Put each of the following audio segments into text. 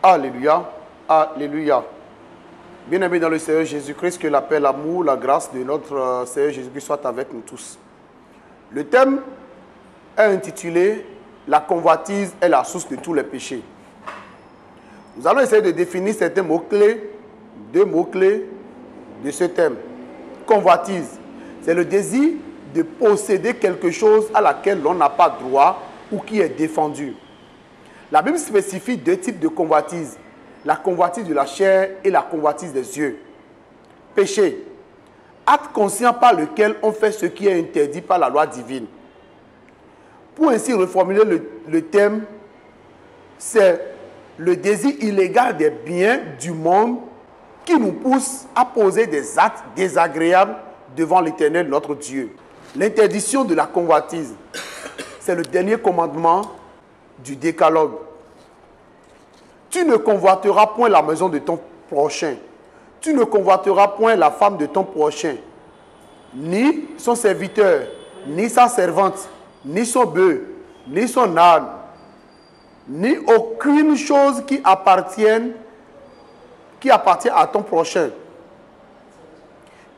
Alléluia. Alléluia. Bien-aimés dans le Seigneur Jésus-Christ, que la paix, l'amour, la grâce de notre Seigneur Jésus-Christ soit avec nous tous. Le thème est intitulé « La convoitise est la source de tous les péchés ». Nous allons essayer de définir certains mots-clés, deux mots-clés de ce thème. Convoitise, c'est le désir de posséder quelque chose à laquelle l'on n'a pas droit ou qui est défendu. La Bible spécifie deux types de convoitise. La convoitise de la chair et la convoitise des yeux. Péché, acte conscient par lequel on fait ce qui est interdit par la loi divine. Pour ainsi reformuler le thème, c'est le désir illégal des biens du monde qui nous pousse à poser des actes désagréables devant l'Éternel, notre Dieu. L'interdiction de la convoitise, c'est le dernier commandement du décalogue. Tu ne convoiteras point la maison de ton prochain. Tu ne convoiteras point la femme de ton prochain, ni son serviteur, ni sa servante, ni son bœuf, ni son âne, ni aucune chose qui appartient à ton prochain.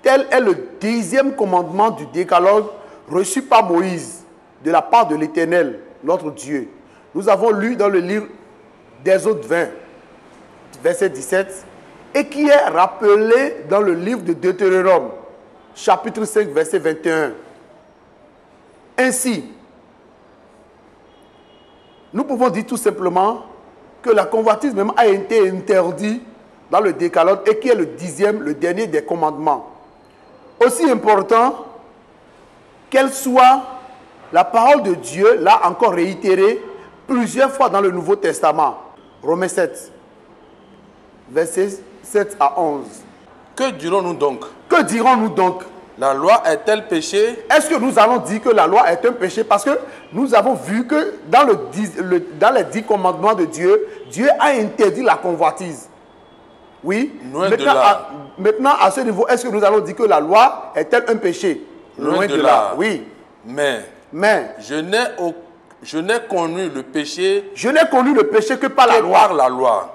Tel est le 10e commandement du décalogue reçu par Moïse de la part de l'Éternel, notre Dieu. Nous avons lu dans le livre d'Exode 20, verset 17, et qui est rappelé dans le livre de Deutéronome, chapitre 5, verset 21. Ainsi, nous pouvons dire tout simplement que la convoitise même a été interdite dans le décalogue et qui est le 10e, le dernier des commandements. Aussi important qu'elle soit, la parole de Dieu l'a encore réitérée plusieurs fois dans le Nouveau Testament. Romains 7, versets 7 à 11. Que dirons-nous donc? Que dirons-nous donc? La loi est-elle péché? Est-ce que nous allons dire que la loi est un péché? Parce que nous avons vu que dans les 10 commandements de Dieu, Dieu a interdit la convoitise. Oui. Maintenant, à ce niveau, est-ce que nous allons dire que la loi est-elle un péché? Loin de là. Oui. Mais je n'ai connu le péché. Je n'ai connu le péché que par la loi. Par la loi.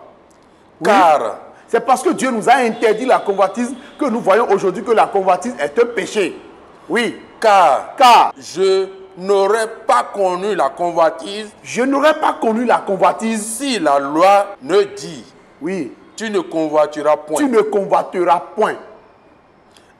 Oui. Car c'est parce que Dieu nous a interdit la convoitise que nous voyons aujourd'hui que la convoitise est un péché. Oui. Car je n'aurais pas connu la convoitise. Je n'aurais pas connu la convoitise si la loi ne dit. Oui. Tu ne convoiteras point. Tu ne convoiteras point.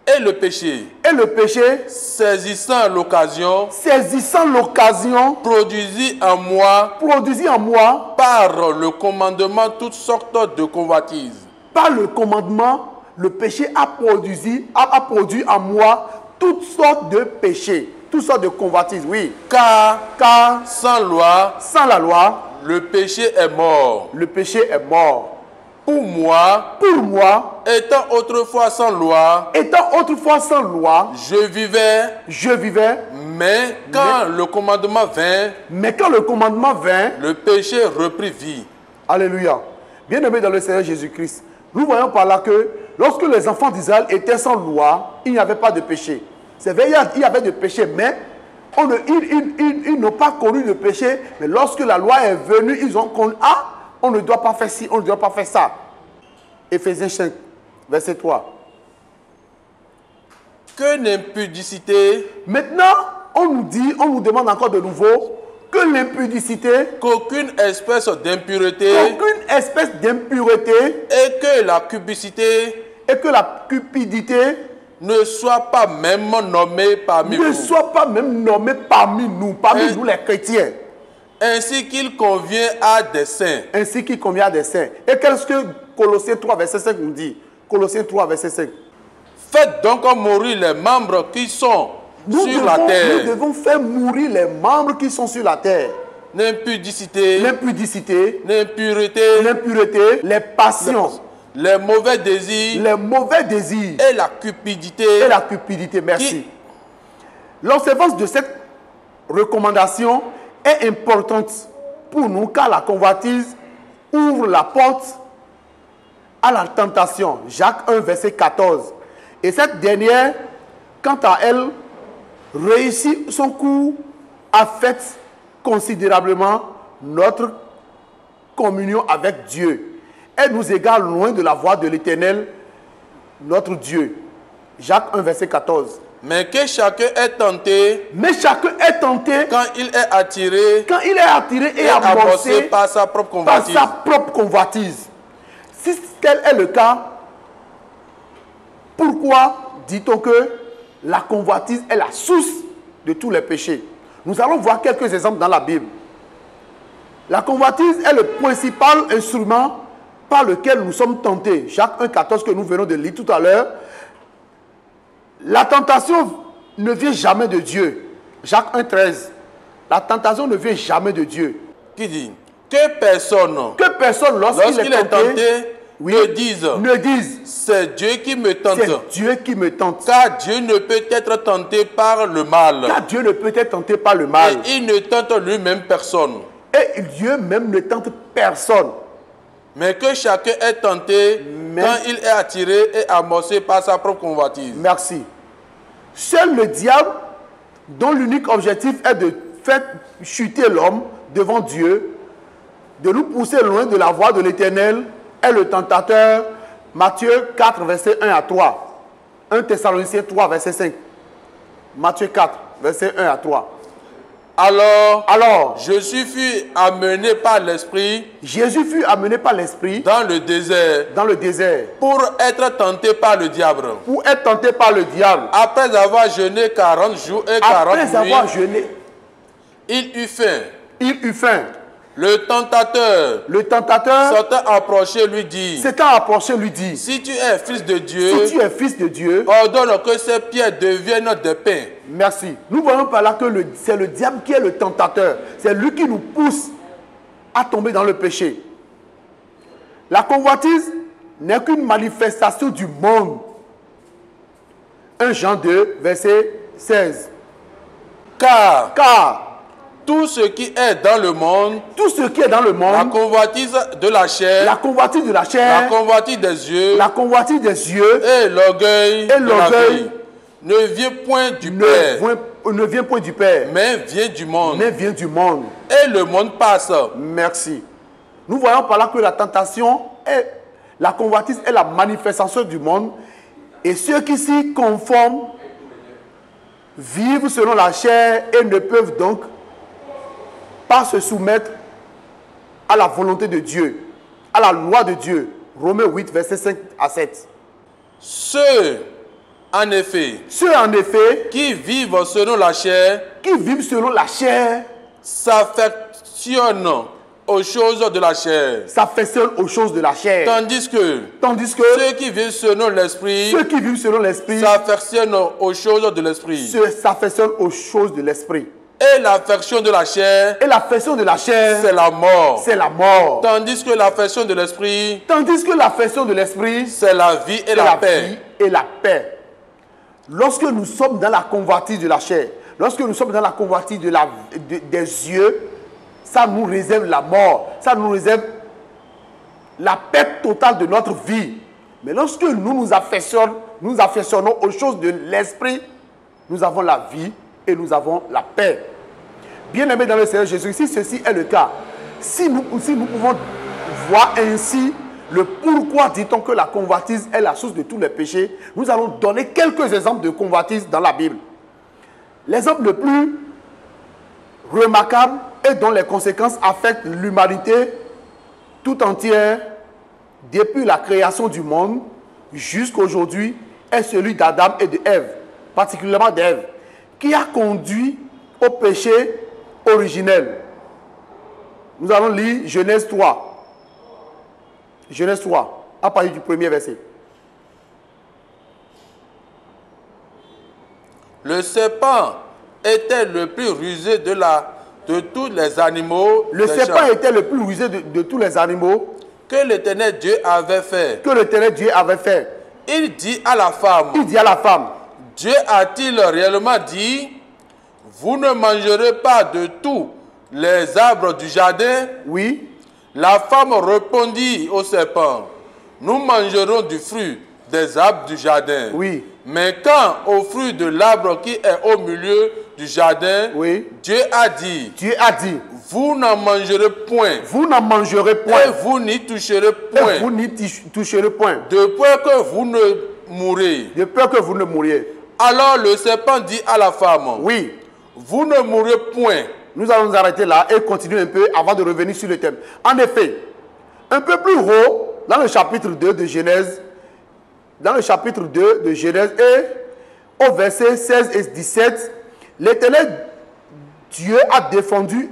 Et le péché. Et le péché. Saisissant l'occasion. Saisissant l'occasion. Produisit en moi. Produisit en moi. Par le commandement toutes sortes de convoitises. Par le commandement, le péché a produit en moi toutes sortes de péchés, toutes sortes de convoitises, oui. Car sans la loi, le péché est mort. Le péché est mort. Pour moi, étant autrefois sans loi, je vivais, mais quand le commandement vint, le péché reprit vie. Alléluia. Bien-aimés dans le Seigneur Jésus-Christ, nous voyons par là que lorsque les enfants d'Israël étaient sans loi, il n'y avait pas de péché. C'est vrai, il y avait de péché, mais ils n'ont pas connu de péché. Mais lorsque la loi est venue, ils ont connu, on ne doit pas faire ci, on ne doit pas faire ça. Éphésiens 5, verset 3. Que l'impudicité. Maintenant, on nous demande encore de nouveau que l'impudicité. Qu'aucune espèce d'impureté. Et que la cupidité. Ne soit pas même nommée parmi nous. Parmi nous les chrétiens. Ainsi qu'il convient à des saints. Et qu'est-ce que Colossiens 3, verset 5 nous dit? Colossiens 3, verset 5. Faites donc mourir les membres qui sont sur la terre. Nous devons faire mourir les membres qui sont sur la terre. L'impudicité. L'impureté. Les passions. Les mauvais désirs. Et la cupidité. Merci. L'observance de cette recommandation est importante pour nous car la convoitise ouvre la porte à la tentation. Jacques 1, verset 14. Et cette dernière, quant à elle, réussit son coup, affecte considérablement notre communion avec Dieu. elle nous égare loin de la voie de l'Éternel, notre Dieu. Jacques 1, verset 14. Mais que chacun est tenté Mais chacun est tenté quand il est attiré et amorcé par sa propre par convoitise. sa propre convoitise. Si tel est le cas, pourquoi dit-on que la convoitise est la source de tous les péchés? Nous allons voir quelques exemples dans la Bible. La convoitise est le principal instrument par lequel nous sommes tentés. Jacques 1,14 que nous venons de lire tout à l'heure. La tentation ne vient jamais de Dieu. Jacques 1,13. La tentation ne vient jamais de Dieu. Qui dit que personne, lorsqu'il est tenté, ne dise c'est Dieu qui me tente. C'est Dieu qui me tente. Car Dieu ne peut être tenté par le mal. Car Dieu ne peut être tenté par le mal. Et il ne tente lui-même personne. Et Dieu même ne tente personne. Mais que chacun est tenté quand il est attiré et amorcé par sa propre convoitise. Merci. Seul le diable, dont l'unique objectif est de faire chuter l'homme devant Dieu, de nous pousser loin de la voie de l'Éternel, est le tentateur. Matthieu 4, verset 1 à 3. 1 Thessaloniciens 3, verset 5. Matthieu 4, verset 1 à 3. Alors, Jésus fut amené par l'Esprit dans le désert pour être tenté par le diable. Après avoir jeûné 40 jours et 40 nuits, il eut faim. Le tentateur s'étant approché lui dit, si tu es fils de Dieu, ordonne que ces pierres deviennent des pains. Merci. Nous voyons par là que c'est le diable qui est le tentateur. C'est lui qui nous pousse à tomber dans le péché. La convoitise n'est qu'une manifestation du monde. 1 Jean 2, verset 16. Car tout ce qui est dans le monde, la convoitise de la chair, la convoitise des yeux, et l'orgueil de la vie, ne vient point du Père, mais vient du monde. Et le monde passe. Merci. Nous voyons par là que la convoitise est la manifestation du monde, et ceux qui s'y conforment vivent selon la chair et ne peuvent donc pas se soumettre à la volonté de Dieu, à la loi de Dieu. Romains 8, versets 5 à 7. Ceux, en effet, qui vivent selon la chair, s'affectionnent aux choses de la chair. Tandis que ceux qui vivent selon l'esprit, s'affectionnent aux choses de l'esprit. Et l'affection de la chair, c'est la mort. Tandis que l'affection de l'esprit, c'est la vie et la paix. Lorsque nous sommes dans la convoitise de la chair, lorsque nous sommes dans la convoitise des yeux, ça nous réserve la mort, ça nous réserve la perte totale de notre vie. Mais lorsque nous affectionnons aux choses de l'esprit, nous avons la vie et nous avons la paix. Bien-aimés dans le Seigneur Jésus, si ceci est le cas, si nous pouvons voir ainsi le pourquoi dit-on que la convoitise est la source de tous les péchés, nous allons donner quelques exemples de convoitise dans la Bible. L'exemple le plus remarquable et dont les conséquences affectent l'humanité tout entière depuis la création du monde jusqu'à aujourd'hui est celui d'Adam et d'Ève, particulièrement d'Ève, qui a conduit au péché originel. Nous allons lire Genèse 3. Genèse 3, à partir du premier verset. Le serpent était le plus rusé de tous les animaux. Le serpent était le plus rusé de tous les animaux que l'Éternel Dieu avait fait. Il dit à la femme, Dieu a-t-il réellement dit, vous ne mangerez pas de tous les arbres du jardin? Oui. La femme répondit au serpent, nous mangerons du fruit des arbres du jardin. Oui. Mais quand au fruit de l'arbre qui est au milieu du jardin, oui, Dieu a dit, vous n'en mangerez point. Vous n'en mangerez point. Et vous n'y toucherez point. Et vous n'y toucherez point. De peur que vous ne mouriez. De peur que vous ne mouriez. Alors le serpent dit à la femme, oui, vous ne mourrez point. Nous allons nous arrêter là et continuer un peu avant de revenir sur le thème. En effet, un peu plus haut, dans le chapitre 2 de Genèse, et au verset 16 et 17, l'Éternel Dieu a défendu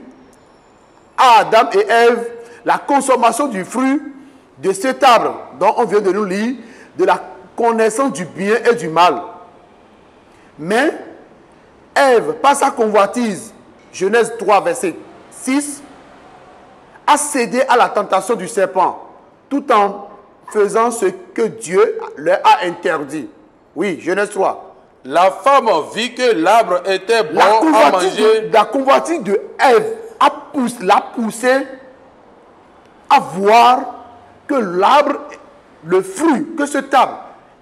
à Adam et Ève la consommation du fruit de cet arbre dont on vient de nous lire, de la connaissance du bien et du mal. Mais Ève, par sa convoitise, Genèse 3, verset 6, a cédé à la tentation du serpent, tout en faisant ce que Dieu leur a interdit. Oui, Genèse 3. La femme vit que l'arbre était bon à manger. La convoitise de Ève l'a poussé à voir que l'arbre, le fruit, que cet arbre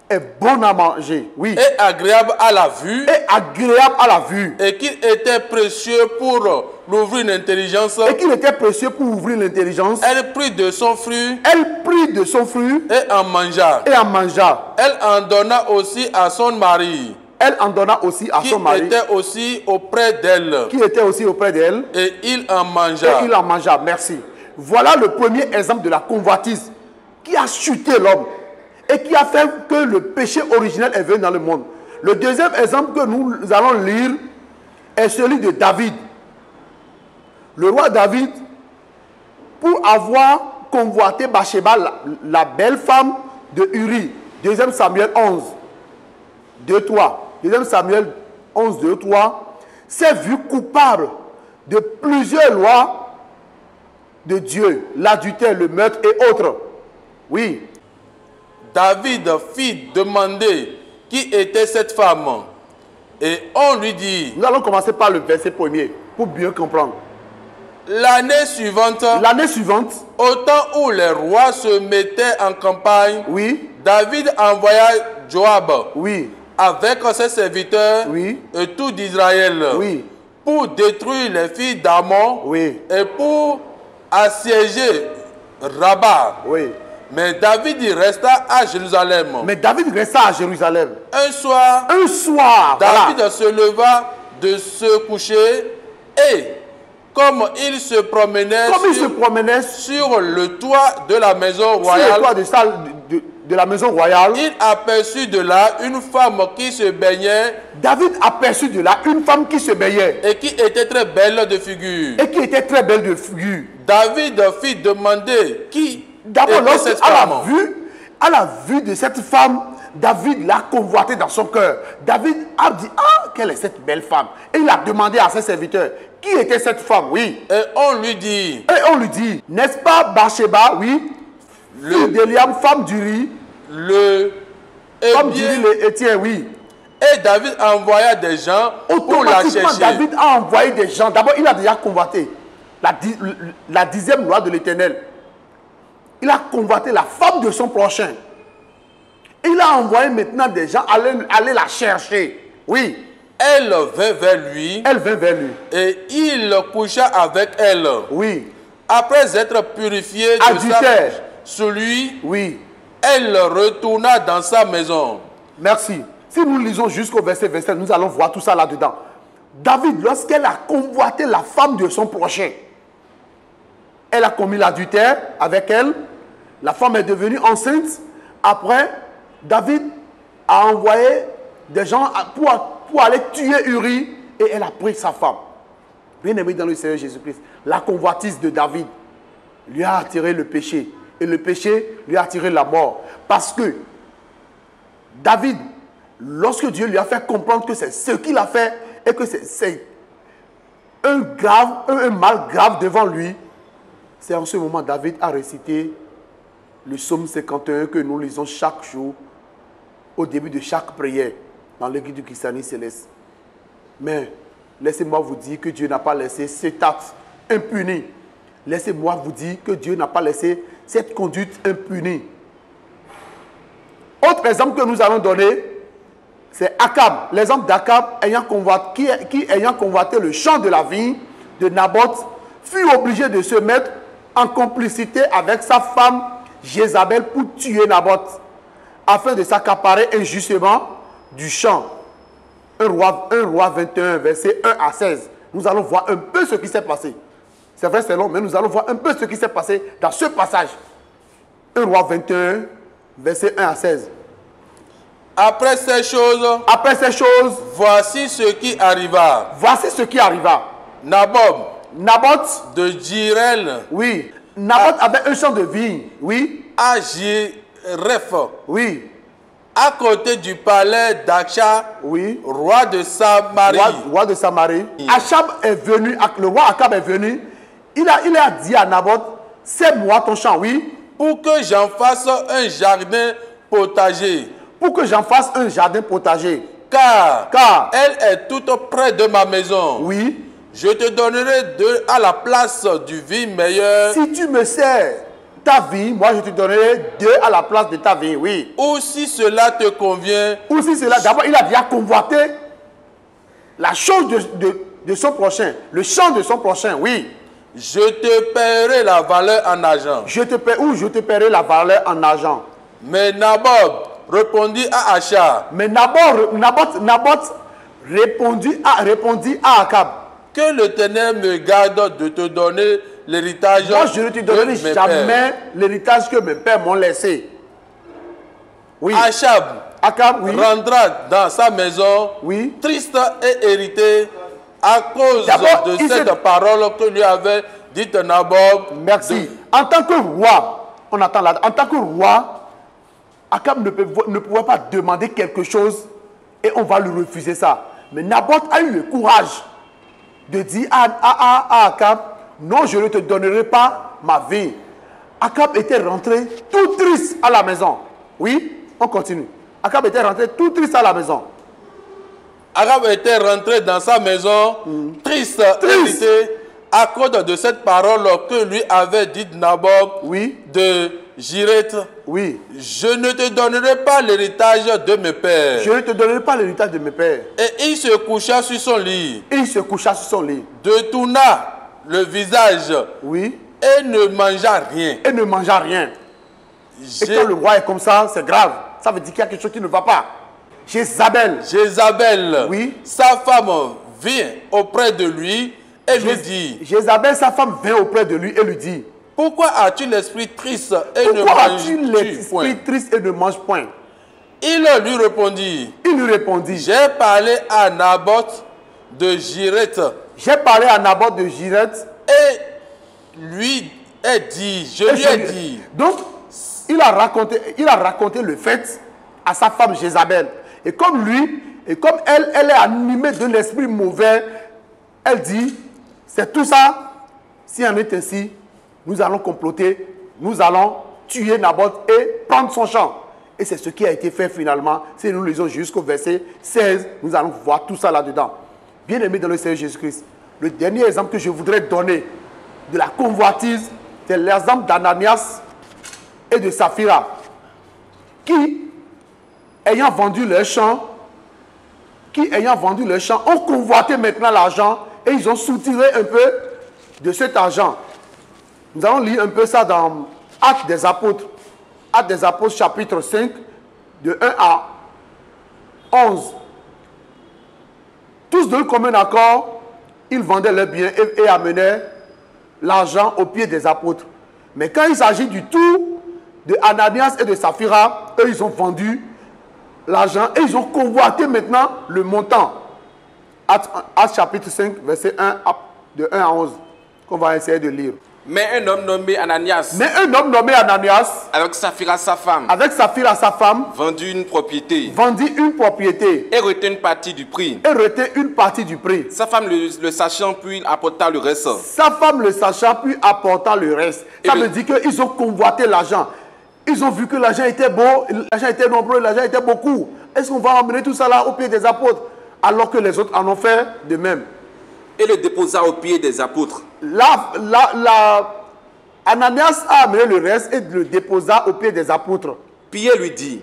est bon à manger, oui. Et agréable à la vue. Et agréable à la vue. Et qu'il était précieux pour l'ouvrir l'intelligence. Et qu'il était précieux pour ouvrir l'intelligence. Elle prit de son fruit. Elle prit de son fruit. Et en mangea. Et en mangea. Elle en donna aussi à son mari. Elle en donna aussi à son mari. Qui était aussi auprès d'elle. Qui était aussi auprès d'elle. Et il en mangea. Et il en mangea, merci. Voilà le premier exemple de la convoitise qui a chuté l'homme et qui a fait que le péché originel est venu dans le monde. Le deuxième exemple que nous allons lire est celui de David. Le roi David, pour avoir convoité Bathsheba, la belle femme de Uri, 2 Samuel 11, 2-3, 2 Samuel 11, 2-3, s'est vu coupable de plusieurs lois de Dieu, l'adultère, le meurtre et autres. Oui. David fit demander qui était cette femme. Et on lui dit... Nous allons commencer par le verset premier pour bien comprendre. L'année suivante, au temps où les rois se mettaient en campagne, oui, David envoya Joab, oui, avec ses serviteurs, oui, et tout d'Israël, oui, pour détruire les filles d'Amon, oui, et pour assiéger Rabat. Oui. Mais David resta à Jérusalem. Un soir, David voilà, se leva de se coucher et comme il se promenait, sur le toit de la maison royale, sur le toit de la maison royale, il aperçut de là une femme qui se baignait. David aperçut de là une femme qui se baignait. Et qui était très belle de figure. David fit demander qui était cette femme. À la vue de cette femme, David l'a convoitée dans son cœur. David a dit, ah, quelle est cette belle femme? Et il a demandé à ses serviteurs, qui était cette femme? Oui. Et on lui dit, n'est-ce pas Bathsheba, oui, fille d'Eliam, femme d'Uri, femme d'Uri le Héthien, oui. Et David envoya des gens pour la chercher. David a envoyé des gens. D'abord, il a déjà convoité la 10e loi de l'Éternel. Il a convoité la femme de son prochain. Il a envoyé maintenant des gens aller la chercher. Oui. Elle vint vers lui. Et il coucha avec elle. Oui. Après être purifié de celui, oui, elle retourna dans sa maison. Merci. Si nous lisons jusqu'au verset 27, nous allons voir tout ça là-dedans. David, lorsqu'elle a convoité la femme de son prochain, elle a commis l'adultère avec elle. La femme est devenue enceinte. Après, David a envoyé des gens pour aller tuer Uri et elle a pris sa femme. Bien aimé dans le Seigneur Jésus-Christ, la convoitise de David lui a attiré le péché. Et le péché lui a attiré la mort. Parce que David, lorsque Dieu lui a fait comprendre que c'est ce qu'il a fait et que c'est un mal grave devant lui, c'est en ce moment David a récité le psaume 51 que nous lisons chaque jour au début de chaque prière dans l'église du christianisme céleste. Mais laissez-moi vous dire que Dieu n'a pas laissé cet acte impuni. Laissez-moi vous dire que Dieu n'a pas laissé cette conduite impunie. Autre exemple que nous allons donner, C'est Akab, l'exemple d'Akab qui ayant convoité le champ de la vigne de Naboth, fut obligé de se mettre en complicité avec sa femme Jézabel pour tuer Naboth, afin de s'accaparer injustement du champ. 1 roi 21, verset 1 à 16. Nous allons voir un peu ce qui s'est passé. C'est vrai, c'est long, mais nous allons voir un peu ce qui s'est passé dans ce passage. 1 roi 21, verset 1 à 16. Après ces choses, voici ce qui arriva. Naboth de Jirel, oui, Naboth avait un champ de vigne, oui, à Jireph, oui, à côté du palais d'Acha, oui, roi de Samarie. Roi de Samarie. Achab est venu, le roi Akab est venu, il a dit à Naboth, c'est moi ton champ, oui, pour que j'en fasse un jardin potager. Pour que j'en fasse un jardin potager. Car elle est toute près de ma maison. Oui. Je te donnerai à la place du vigne meilleur. Si tu me sers ta vie, moi je te donnerai 2 à la place de ta vie, oui. Ou si cela te convient. Ou si cela, d'abord il a déjà convoité la chose de son prochain, le champ de son prochain, oui. Je te paierai la valeur en argent. Je te paierai la valeur en argent. Mais Naboth répondit à Acha. Mais Naboth répondit à Akab. Que l'Éternel me garde de te donner l'héritage. Moi, je ne te donnerai jamais l'héritage que mes pères m'ont laissé. Oui. Akab, oui, rentra dans sa maison, oui, triste et irrité à cause de cette parole que lui avait dite Naboth. Merci. En tant que roi, on attend là. En tant que roi, Akab ne pouvait pas demander quelque chose et on va lui refuser ça. Mais Naboth a eu le courage de dire à Akab, non, je ne te donnerai pas ma vie. Akab était rentré tout triste à la maison. Oui, on continue. Akab était rentré tout triste à la maison. Akab était rentré dans sa maison triste. Irrité à cause de cette parole que lui avait dite Naboth, oui, de Jireth. Oui. Je ne te donnerai pas l'héritage de mes pères. Je ne te donnerai pas l'héritage de mes pères. Et il se coucha sur son lit. Il se coucha sur son lit. Détourna le visage. Oui. Et ne mangea rien. Et ne mangea rien. Et quand le roi est comme ça, c'est grave. Ça veut dire qu'il y a quelque chose qui ne va pas. Jézabel, oui, sa femme vient auprès de lui et lui dit. Jézabel, sa femme vient auprès de lui et lui dit. Pourquoi as-tu l'esprit triste et ne manges point? Il lui répondit. J'ai parlé à Naboth de Jireth. Et lui ai dit. Je lui ai dit. Donc, il a raconté le fait à sa femme Jézabel. Et comme elle est animée de l'esprit mauvais, elle dit, c'est tout ça, si en est ainsi, nous allons comploter, nous allons tuer Naboth et prendre son champ. Et c'est ce qui a été fait finalement. Si nous lisons jusqu'au verset 16, nous allons voir tout ça là-dedans. Bien-aimés dans le Seigneur Jésus-Christ, le dernier exemple que je voudrais donner de la convoitise, c'est l'exemple d'Ananias et de Saphira, qui, ayant vendu leur champ, ont convoité maintenant l'argent et ils ont soutiré un peu de cet argent. Nous allons lire un peu ça dans Actes des Apôtres. Actes des Apôtres, chapitre 5, de 1 à 11. Tous d'un commun accord, ils vendaient leurs biens et amenaient l'argent aux pieds des apôtres. Mais quand il s'agit du tour de Ananias et de Saphira, eux, ils ont vendu l'argent et ils ont convoité maintenant le montant. Actes chapitre 5, verset 1 de 1 à 11, qu'on va essayer de lire. Mais un homme nommé Ananias, avec Saphira sa femme, vendit une propriété, et retint une partie du prix. Sa femme le sachant, puis apporta le reste. Ça veut dire qu'ils ont convoité l'argent. Ils ont vu que l'argent était beau, l'argent était nombreux, l'argent était beaucoup. Est-ce qu'on va emmener tout ça là au pied des apôtres alors que les autres en ont fait de même? Et le déposa au pied des apôtres. Ananias a amené le reste et le déposa au pied des apôtres. Pierre lui dit,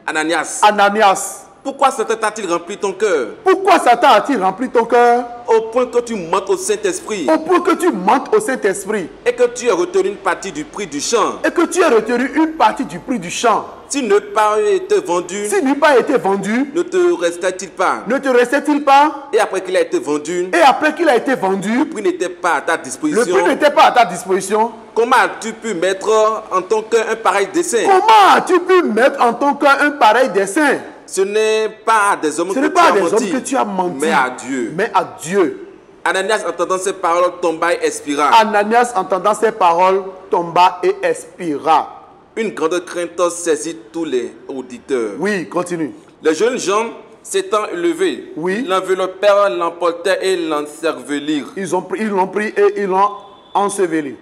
Ananias, Pourquoi Satan a-t-il rempli ton cœur? Pourquoi Satan a-t-il rempli ton cœur? Au point que tu mentes au Saint-Esprit. Au point que tu mentes au Saint-Esprit. Et que tu aies retenu une partie du prix du champ. Et que tu aies retenu une partie du prix du champ. S'il n'eût pas été vendu. S'il n'eût pas été vendu. Ne te restait-il pas? Ne te restait-il pas? Et après qu'il a été vendu. Et après qu'il a été vendu. Le prix n'était pas à ta disposition. Le prix n'était pas à ta disposition. Comment as-tu pu mettre en ton cœur un pareil dessein? Comment as-tu pu mettre en ton cœur un pareil dessein? Ce n'est pas à des hommes que tu as menti, mais à Dieu. Mais à Dieu. Ananias, entendant ces paroles, tomba et expira. Ananias, entendant ces paroles, tomba et expira. Une grande crainte saisit tous les auditeurs. Oui, continue. Les jeunes gens s'étant levés, oui, l'enveloppèrent, l'emportèrent et l'encervelirent. Ils l'ont pris et ils l'ont enseveli.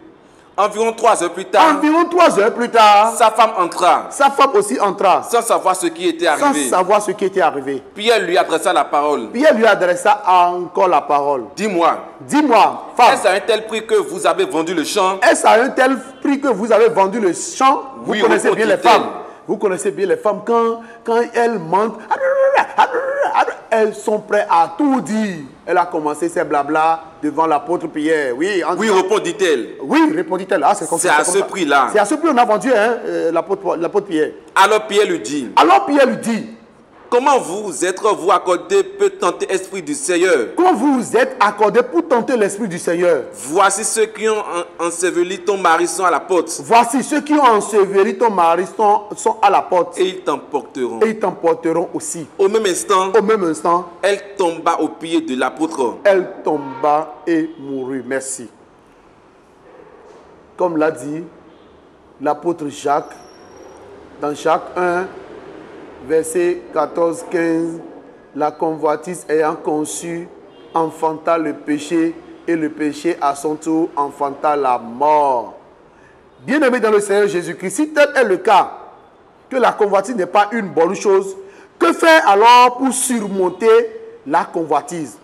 Environ 3 heures plus tard. Environ 3 heures plus tard. Sa femme entra. Sa femme aussi entra. Sans savoir ce qui était arrivé. Sans savoir ce qui était arrivé. Pierre lui adressa la parole. Pierre lui adressa encore la parole. Dis-moi. Dis-moi, femme. Est-ce à un tel prix que vous avez vendu le champ? Est-ce à un tel prix que vous avez vendu le champ? Oui, vous connaissez bien les femmes. Vous connaissez bien les femmes quand elles mentent. Elles sont prêtes à tout dire. Elle a commencé ses blabla devant l'apôtre Pierre. Oui, répondit-elle. Oui, répondit-elle. Ah, c'est à ce prix-là. C'est à ce prix qu'on a vendu l'apôtre Pierre. Alors Pierre lui dit. Comment vous êtes-vous accordé peut tenter l'esprit du Seigneur? Quand vous vous êtes accordé pour tenter l'esprit du Seigneur. Voici ceux qui ont enseveli ton mari sont à la porte. Voici ceux qui ont enseveli ton mari sont à la porte. Et ils t'emporteront. Et ils t'emporteront aussi. Au même instant. Elle tomba aux pieds de l'apôtre. Elle tomba et mourut. Merci. Comme l'a dit l'apôtre Jacques dans Jacques 1. Verset 14-15, la convoitise ayant conçu, enfanta le péché, et le péché à son tour enfanta la mort. Bien-aimés dans le Seigneur Jésus-Christ, si tel est le cas, que la convoitise n'est pas une bonne chose, que faire alors pour surmonter la convoitise?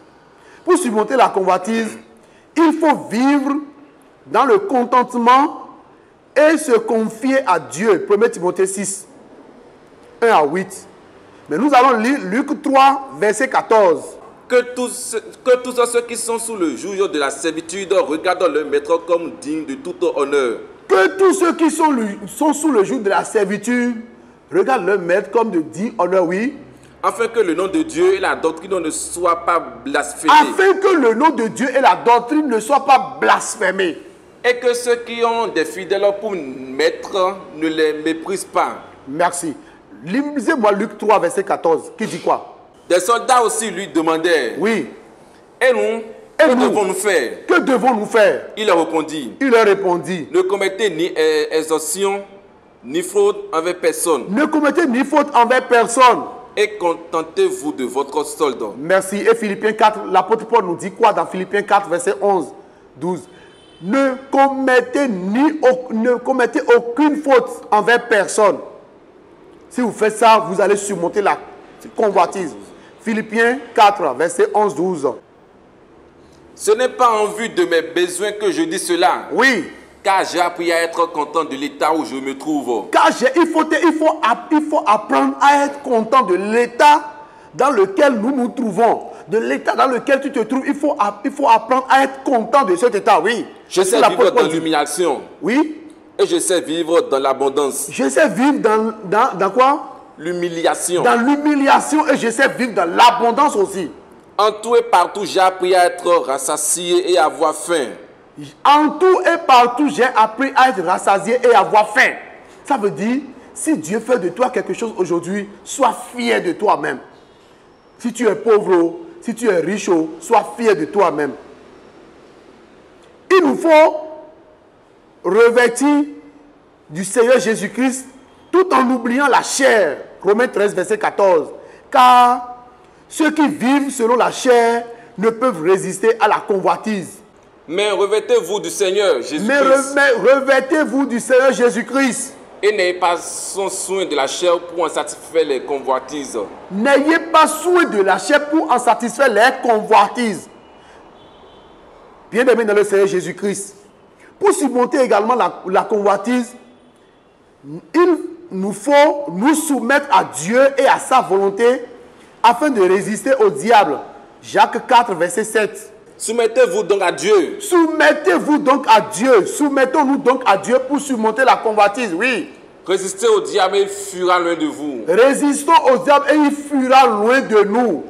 Pour surmonter la convoitise, il faut vivre dans le contentement et se confier à Dieu. 1 Timothée 6. 1 à 8. Mais nous allons lire Luc 3, verset 14. Que tous ceux qui sont sous le joug de la servitude regardent leur maître comme digne de tout honneur. Que tous ceux qui sont sous le joug de la servitude regardent leur maître comme de digne honneur, oui. Afin que le nom de Dieu et la doctrine ne soient pas blasphémés. Afin que le nom de Dieu et la doctrine ne soient pas blasphémés. Et que ceux qui ont des fidèles pour maître ne les méprisent pas. Merci. Lisez-moi Luc 3, verset 14. Qui dit quoi? Des soldats aussi lui demandaient. Oui. Et nous, que devons-nous faire? Que devons-nous faire? Il leur répondit. Ne commettez ni extorsion, ni faute envers personne. Ne commettez ni faute envers personne. Et contentez-vous de votre solde. Merci. Et Philippiens 4, l'apôtre Paul nous dit quoi dans Philippiens 4, verset 11, 12? Ne commettez aucune faute envers personne. Si vous faites ça, vous allez surmonter la convoitise. Philippiens 4, verset 11, 12. Ce n'est pas en vue de mes besoins que je dis cela. Oui. Car j'ai appris à être content de l'état où je me trouve. Car il faut apprendre à être content de l'état dans lequel nous nous trouvons. De l'état dans lequel tu te trouves, il faut apprendre à être content de cet état, oui. Je sais vivre dans l'humiliation. Oui. Et je sais vivre dans l'abondance. Je sais vivre dans quoi? L'humiliation. Dans l'humiliation, et je sais vivre dans l'abondance aussi. En tout et partout, j'ai appris à être rassasié et à avoir faim. En tout et partout, j'ai appris à être rassasié et à avoir faim. Ça veut dire, si Dieu fait de toi quelque chose aujourd'hui, sois fier de toi-même. Si tu es pauvre, si tu es riche, sois fier de toi-même. Il nous faut revêtir du Seigneur Jésus-Christ tout en oubliant la chair. Romains 13, verset 14. Car ceux qui vivent selon la chair ne peuvent résister à la convoitise. Mais revêtez-vous du Seigneur Jésus-Christ. Mais revêtez-vous du Seigneur Jésus-Christ. Et n'ayez pas soin de la chair pour en satisfaire les convoitises. N'ayez pas soin de la chair pour en satisfaire les convoitises. Bien-aimés dans le Seigneur Jésus-Christ. Pour surmonter également la convoitise, il nous faut nous soumettre à Dieu et à sa volonté Afin de résister au diable. Jacques 4, verset 7. Soumettez-vous donc à Dieu. Soumettez-vous donc à Dieu. Soumettons-nous donc à Dieu pour surmonter la convoitise. Oui. Résistez au diable et il fuira loin de vous. Résistons au diable et il fuira loin de nous.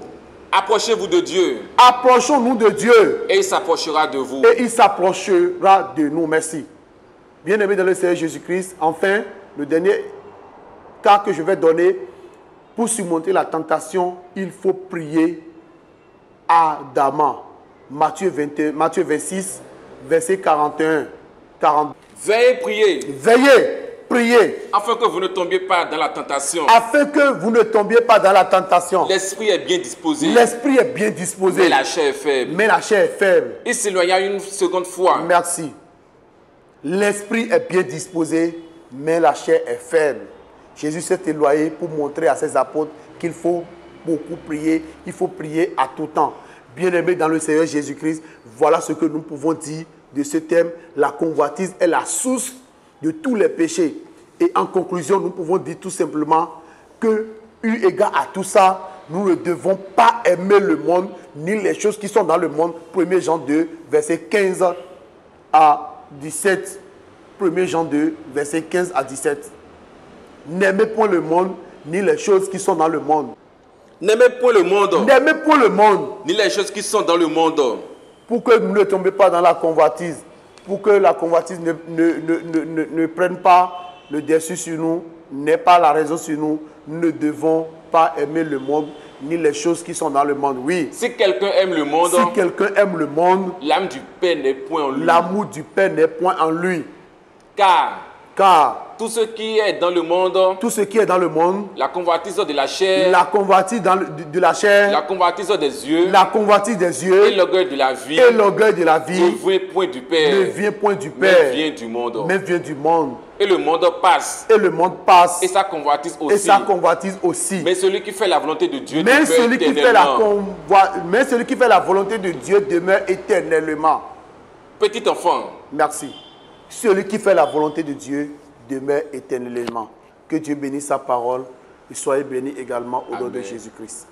Approchez-vous de Dieu. Approchons-nous de Dieu. Et il s'approchera de vous. Et il s'approchera de nous. Merci. Bien-aimés dans le Seigneur Jésus-Christ, enfin, le dernier cas que je vais donner, pour surmonter la tentation, il faut prier ardemment. Matthieu 26, verset 41. 42. Veillez, priez. Veillez, priez. Afin que vous ne tombiez pas dans la tentation. Afin que vous ne tombiez pas dans la tentation. L'esprit est bien disposé. L'esprit est bien disposé. Mais la chair est faible. Mais la chair est faible. Il s'éloigna une seconde fois. Merci. L'esprit est bien disposé, mais la chair est faible. Jésus s'est éloigné pour montrer à ses apôtres qu'il faut beaucoup prier. Il faut prier à tout temps. Bien-aimés dans le Seigneur Jésus-Christ, voilà ce que nous pouvons dire de ce thème. La convoitise est la source de tous les péchés. Et en conclusion, nous pouvons dire tout simplement que, eu égard à tout ça, nous ne devons pas aimer le monde, ni les choses qui sont dans le monde. 1 Jean 2, verset 15 à 17. 1 Jean 2, verset 15 à 17. N'aimez point le monde, ni les choses qui sont dans le monde. N'aimez point le monde. N'aimez point le monde. Ni les choses qui sont dans le monde. Pour que nous ne tombions pas dans la convoitise. Pour que la convoitise ne prenne pas le dessus sur nous, n'ait pas la raison sur nous. Nous ne devons pas aimer le monde, ni les choses qui sont dans le monde. Oui. Si quelqu'un aime le monde, si quelqu'un aime le monde, l'âme du Père n'est point en lui. L'amour du Père n'est point en lui. Car tout ce qui est dans le monde, la convoitise de la chair, la convoitise de la chair, la convoitise des yeux, et l'orgueil de la vie, ne vient point du Père, mais vient du monde. Et le monde passe, et sa convoitise aussi. Mais celui qui fait la volonté de Dieu demeure éternellement. Mais celui qui fait la volonté de Dieu demeure éternellement. Petit enfant. Merci. Celui qui fait la volonté de Dieu demeure éternellement. Que Dieu bénisse sa parole et soyez bénis également au nom de Jésus-Christ.